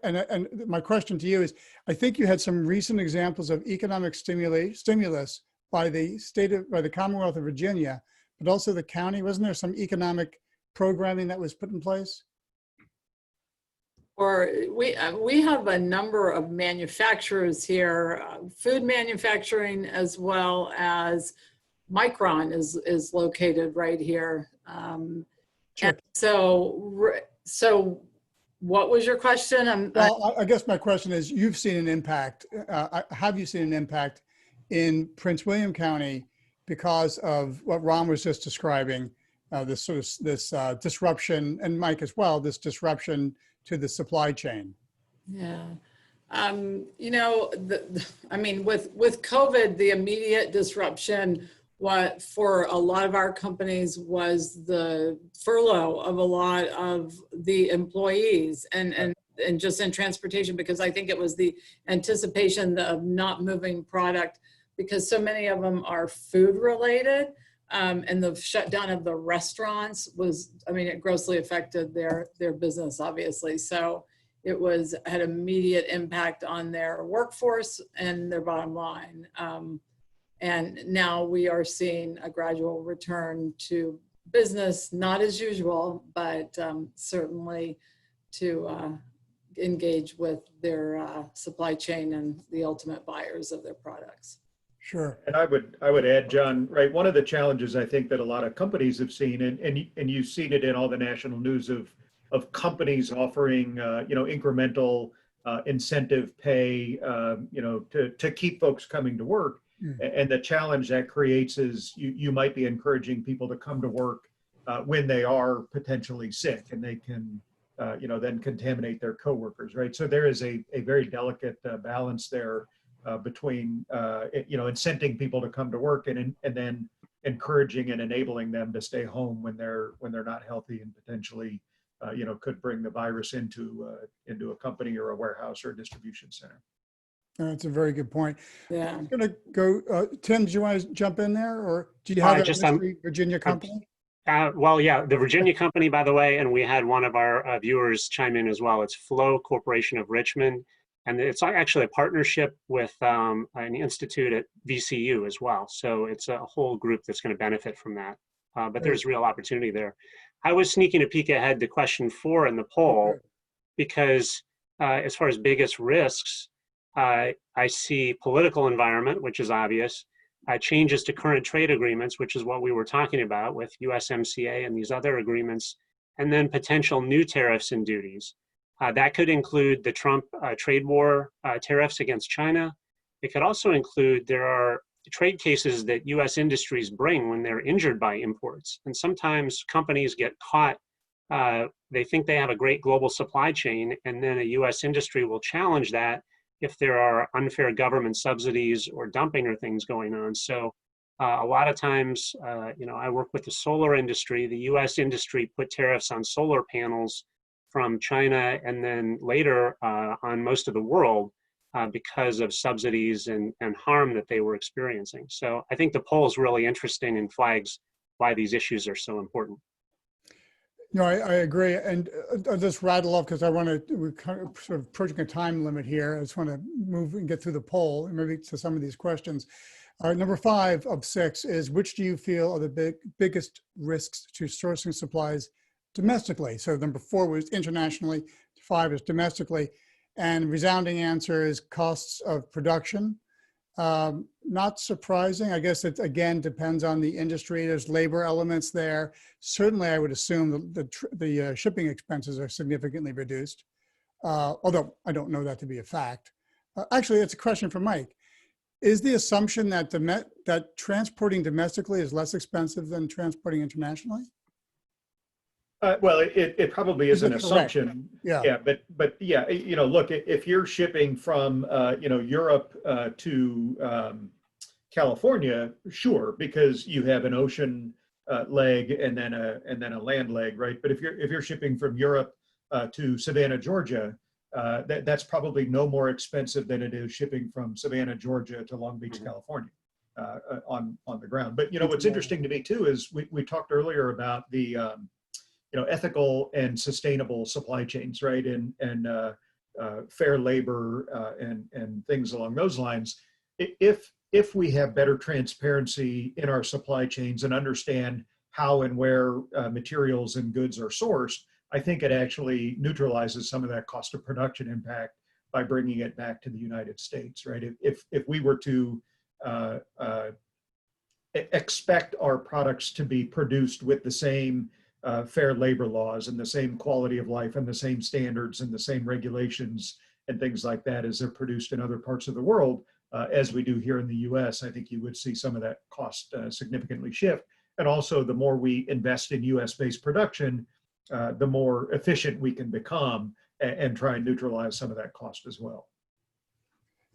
and my question to you is, I think you had some recent examples of economic stimulus by the Commonwealth of Virginia, but also the county. Wasn't there some economic programming that was put in place? Or we have a number of manufacturers here, food manufacturing, as well as Micron is located right here. Sure. So what was your question? Well, I guess my question is, you've seen an impact. Have you seen an impact in Prince William County because of what Ron was just describing, this disruption, and Mike as well, this disruption to the supply chain? Yeah. I mean, with COVID, the immediate disruption for a lot of our companies was the furlough of a lot of the employees and just in transportation, because I think it was the anticipation of not moving product, because so many of them are food related, and the shutdown of the restaurants it grossly affected their business, obviously. So it had immediate impact on their workforce and their bottom line. And now we are seeing a gradual return to business, not as usual, but certainly to engage with their supply chain and the ultimate buyers of their products. Sure. And I would add, John, right, one of the challenges I think that a lot of companies have seen, and you've seen it in all the national news of companies offering incremental incentive pay to keep folks coming to work, Mm. And the challenge that creates is you might be encouraging people to come to work when they are potentially sick, and they can, then contaminate their coworkers, right? So there is a very delicate balance there between, incenting people to come to work and then encouraging and enabling them to stay home when they're not healthy and potentially, could bring the virus into a company or a warehouse or a distribution center. That's a very good point. Yeah. I'm going to go, Tim, do you want to jump in there, or do you have a Just, mystery Virginia company? Well, yeah, the Virginia company, by the way, and we had one of our viewers chime in as well. It's Flow Corporation of Richmond, and it's actually a partnership with an institute at VCU as well. So it's a whole group that's going to benefit from that. But there's real opportunity there. I was sneaking a peek ahead to question 4 in the poll, because as far as biggest risks, I see political environment, which is obvious. Changes to current trade agreements, which is what we were talking about with USMCA and these other agreements, and then potential new tariffs and duties. That could include the Trump trade war tariffs against China. It could also include, there are trade cases that US industries bring when they're injured by imports. And sometimes companies get caught, they think they have a great global supply chain, and then a US industry will challenge that if there are unfair government subsidies or dumping or things going on. So a lot of times, I work with the solar industry. The US industry put tariffs on solar panels from China and then later on most of the world because of subsidies and harm that they were experiencing. So I think the poll is really interesting and flags why these issues are so important. No, I agree. And I'll just rattle off, because we're kind of sort of approaching a time limit here. I just want to move and get through the poll and maybe to some of these questions. Number 5 of 6 is, which do you feel are the biggest risks to sourcing supplies domestically? So number 4 was internationally, 5 is domestically. And resounding answer is costs of production. Not surprising. I guess it again depends on the industry. There's labor elements there. Certainly, I would assume the shipping expenses are significantly reduced, although I don't know that to be a fact. Actually, it's a question for Mike. Is the assumption that that transporting domestically is less expensive than transporting internationally? Well, it probably is an assumption. Yeah. Yeah, but yeah, look, if you're shipping from Europe to California, sure, because you have an ocean leg and then a land leg, right? But if you're shipping from Europe to Savannah, Georgia, that's probably no more expensive than it is shipping from Savannah, Georgia to Long Beach, California, on the ground. But what's interesting to me too is we talked earlier about the ethical and sustainable supply chains, right? And fair labor and things along those lines. If we have better transparency in our supply chains and understand how and where materials and goods are sourced, I think it actually neutralizes some of that cost of production impact by bringing it back to the United States, right? If we were to expect our products to be produced with the same fair labor laws and the same quality of life and the same standards and the same regulations and things like that as they're produced in other parts of the world, as we do here in the US, I think you would see some of that cost significantly shift. And also, the more we invest in US-based production, the more efficient we can become and try and neutralize some of that cost as well.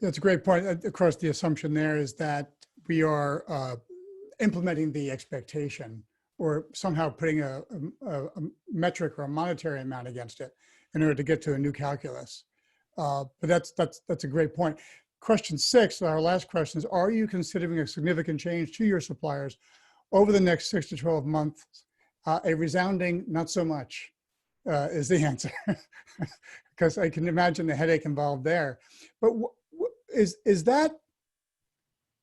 That's a great point. Of course, the assumption there is that we are implementing the expectation, or somehow putting a metric or a monetary amount against it in order to get to a new calculus. But that's a great point. Question 6, our last question, is, are you considering a significant change to your suppliers over the next 6 to 12 months? A resounding not so much is the answer, because I can imagine the headache involved there. But is that,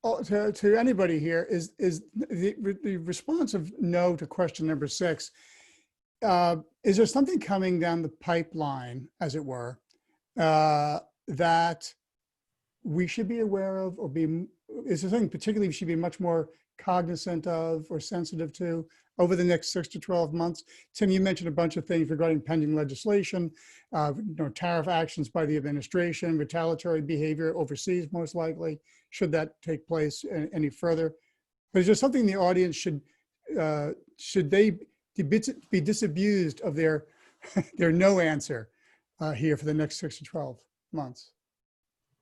to anybody here, is the response of no to question number 6, is there something coming down the pipeline, as it were, that we should be aware of, or is there something particularly we should be much more cognizant of or sensitive to over the next 6 to 12 months? Tim, you mentioned a bunch of things regarding pending legislation, tariff actions by the administration, retaliatory behavior overseas, most likely, should that take place any further. But is there something the audience should they be disabused of their no answer here for the next 6 to 12 months?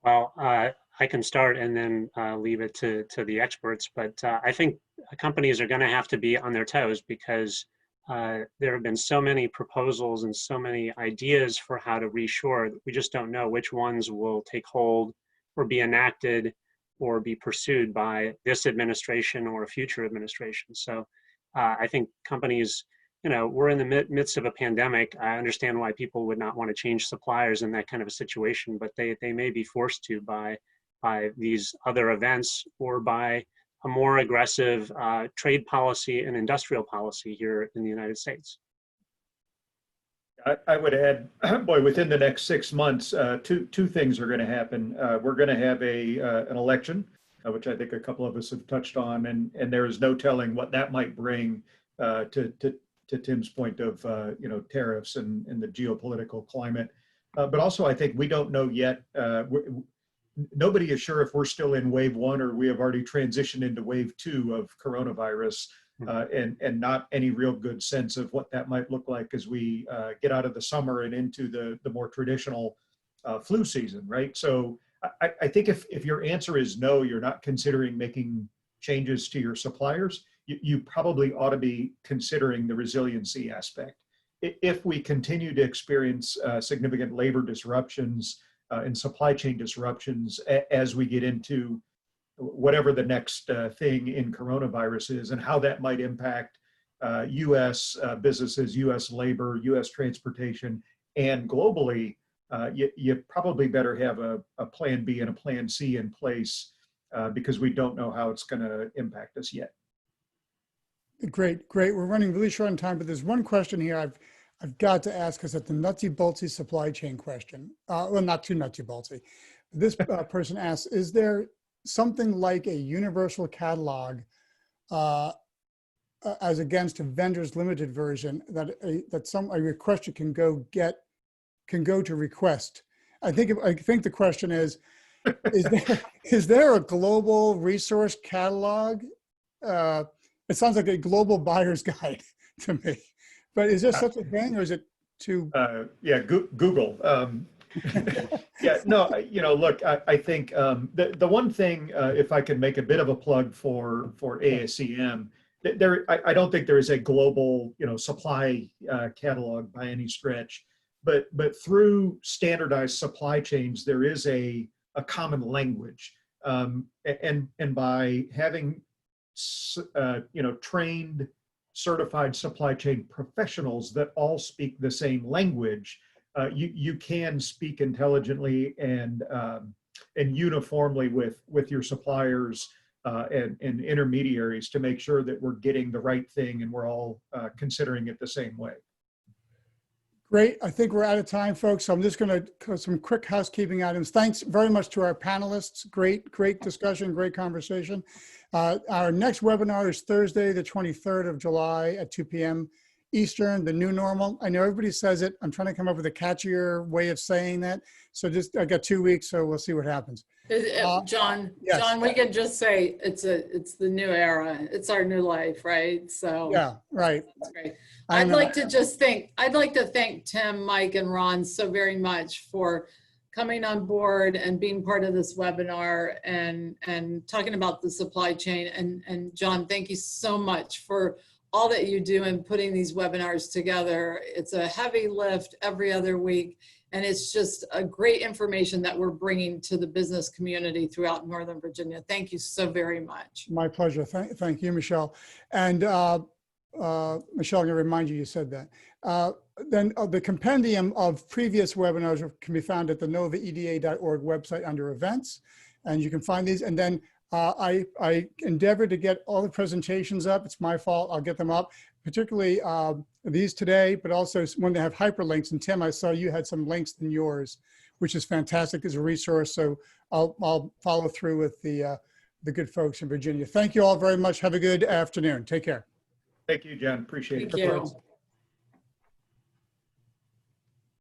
Well, I can start and then leave it to the experts, but I think companies are going to have to be on their toes because there have been so many proposals and so many ideas for how to reshore. We just don't know which ones will take hold or be enacted or be pursued by this administration or a future administration. So I think companies, we're in the midst of a pandemic. I understand why people would not want to change suppliers in that kind of a situation, but they may be forced to by these other events or by a more aggressive trade policy and industrial policy here in the United States. I would add, boy, within the next 6 months, two things are going to happen. We're going to have an election, which I think a couple of us have touched on, and there is no telling what that might bring to Tim's point of tariffs and the geopolitical climate. But also, I think we don't know yet. Nobody is sure if we're still in wave 1 or we have already transitioned into wave 2 of coronavirus. And not any real good sense of what that might look like as we get out of the summer and into the more traditional flu season, right? So I think if your answer is no, you're not considering making changes to your suppliers, you probably ought to be considering the resiliency aspect. If we continue to experience significant labor disruptions and supply chain disruptions as we get into whatever the next thing in coronavirus is and how that might impact U.S. businesses, U.S. labor, U.S. transportation, and globally, you probably better have a plan B and a plan C in place because we don't know how it's going to impact us yet. Great. We're running really short on time, but there's one question here I've got to ask us at the nutsy-boltsy supply chain question. Well, not too nutsy-boltsy. This person asks, is there something like a universal catalog as against a vendor's limited version that a requester can go to request? I think the question is there a global resource catalog? It sounds like a global buyer's guide to me, but is there such a thing, or is it too? Google. Yeah, no, look, I think the one thing, if I can make a bit of a plug for ASCM, I don't think there is a global, supply catalog by any stretch, but through standardized supply chains, there is a common language, and by having, trained, certified supply chain professionals that all speak the same language, you can speak intelligently and uniformly with your suppliers and intermediaries to make sure that we're getting the right thing and we're all considering it the same way. Great. I think we're out of time, folks. So I'm just going to some quick housekeeping items. Thanks very much to our panelists. Great discussion, great conversation. Our next webinar is Thursday, the 23rd of July at 2 p.m. Eastern, the new normal. I know everybody says it. I'm trying to come up with a catchier way of saying that. So I got 2 weeks, so we'll see what happens. John, yes. John, we could just say it's the new era. It's our new life, right? So yeah, right. That's great. I'd like to thank Tim, Mike, and Ron so very much for coming on board and being part of this webinar and talking about the supply chain. And John, thank you so much for all that you do in putting these webinars together. It's a heavy lift every other week, and it's just a great information that we're bringing to the business community throughout Northern Virginia. Thank you so very much. My pleasure. Thank you, Michelle. And Michelle, I'm going to remind you said that. Then the compendium of previous webinars can be found at the novaeda.org website under events, and you can find these. And then I endeavored to get all the presentations up. It's my fault. I'll get them up, particularly these today, but also when they have hyperlinks. And Tim, I saw you had some links in yours, which is fantastic as a resource. So I'll follow through with the the good folks in Virginia. Thank you all very much. Have a good afternoon. Take care. Thank you, John. Appreciate it. Thank you.